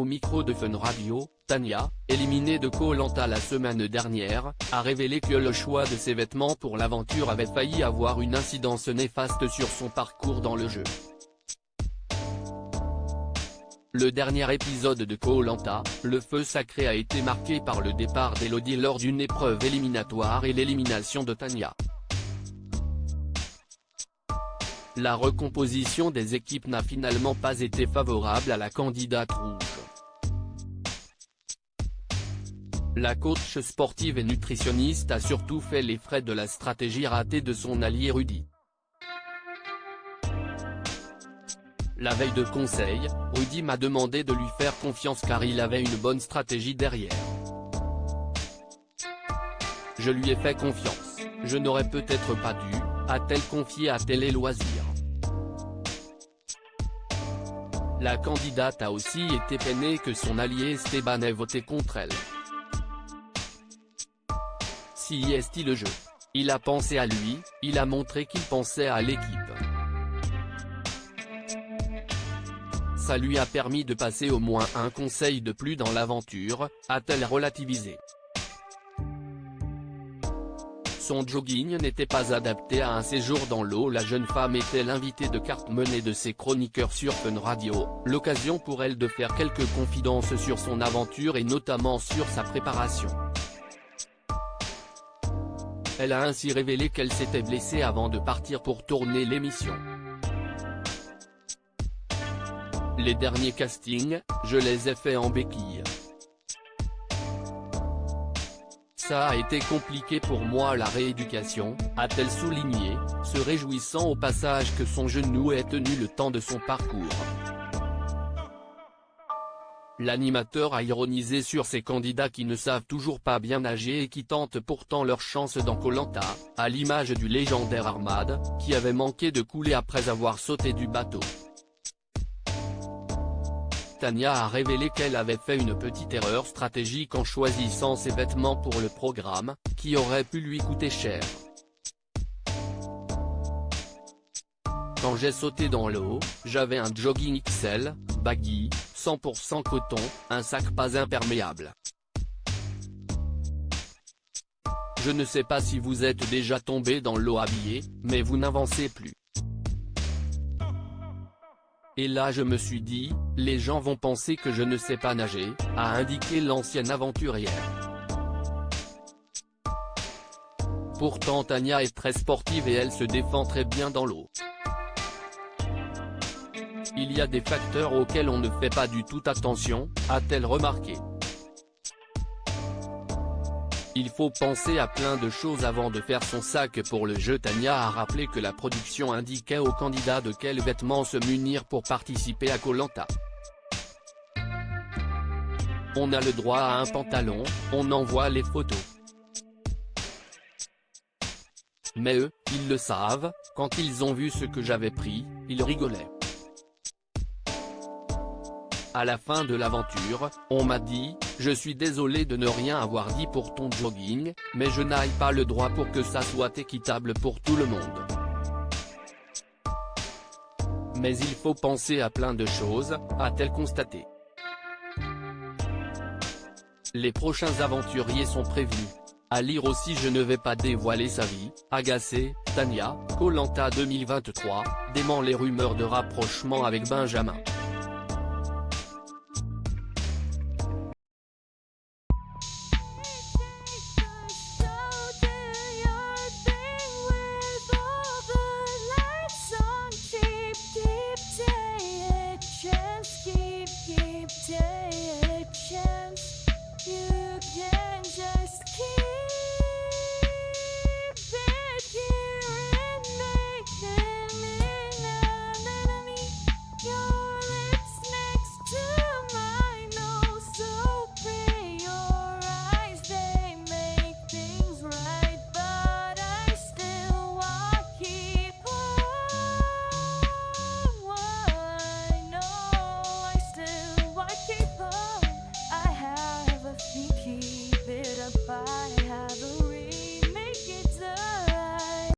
Au micro de Fun Radio, Tania, éliminée de Koh-Lanta la semaine dernière, a révélé que le choix de ses vêtements pour l'aventure avait failli avoir une incidence néfaste sur son parcours dans le jeu. Le dernier épisode de Koh-Lanta, le feu sacré a été marqué par le départ d'Elodie lors d'une épreuve éliminatoire et l'élimination de Tania. La recomposition des équipes n'a finalement pas été favorable à la candidate rouge. La coach sportive et nutritionniste a surtout fait les frais de la stratégie ratée de son allié Rudy. La veille de conseil, Rudy m'a demandé de lui faire confiance car il avait une bonne stratégie derrière. Je lui ai fait confiance, je n'aurais peut-être pas dû, a-t-elle confié à Télé Loisirs. La candidate a aussi été peinée que son allié Esteban ait voté contre elle. Si est le jeu. Il a pensé à lui, il a montré qu'il pensait à l'équipe. Ça lui a permis de passer au moins un conseil de plus dans l'aventure, a-t-elle relativisé. Son jogging n'était pas adapté à un séjour dans l'eau. La jeune femme était l'invitée de carte menée de ses chroniqueurs sur Fun Radio, l'occasion pour elle de faire quelques confidences sur son aventure et notamment sur sa préparation. Elle a ainsi révélé qu'elle s'était blessée avant de partir pour tourner l'émission. Les derniers castings, je les ai faits en béquille. Ça a été compliqué pour moi la rééducation, a-t-elle souligné, se réjouissant au passage que son genou ait tenu le temps de son parcours. L'animateur a ironisé sur ces candidats qui ne savent toujours pas bien nager et qui tentent pourtant leur chance dans Koh-Lanta, à l'image du légendaire Ahmad, qui avait manqué de couler après avoir sauté du bateau. Tania a révélé qu'elle avait fait une petite erreur stratégique en choisissant ses vêtements pour le programme, qui aurait pu lui coûter cher. Quand j'ai sauté dans l'eau, j'avais un jogging XL, baggy, 100% coton, un sac pas imperméable. Je ne sais pas si vous êtes déjà tombé dans l'eau habillé, mais vous n'avancez plus. Et là je me suis dit, les gens vont penser que je ne sais pas nager, a indiqué l'ancienne aventurière. Pourtant Tania est très sportive et elle se défend très bien dans l'eau. Il y a des facteurs auxquels on ne fait pas du tout attention, a-t-elle remarqué. Il faut penser à plein de choses avant de faire son sac pour le jeu. Tania a rappelé que la production indiquait aux candidats de quels vêtements se munir pour participer à Koh-Lanta. On a le droit à un pantalon, on envoie les photos. Mais eux, ils le savent, quand ils ont vu ce que j'avais pris, ils rigolaient. À la fin de l'aventure, on m'a dit, je suis désolé de ne rien avoir dit pour ton jogging, mais je n'ai pas le droit pour que ça soit équitable pour tout le monde. Mais il faut penser à plein de choses, a-t-elle constaté. Les prochains aventuriers sont prévenus. À lire aussi je ne vais pas dévoiler sa vie, agacée, Tania, Koh-Lanta 2023, dément les rumeurs de rapprochement avec Benjamin.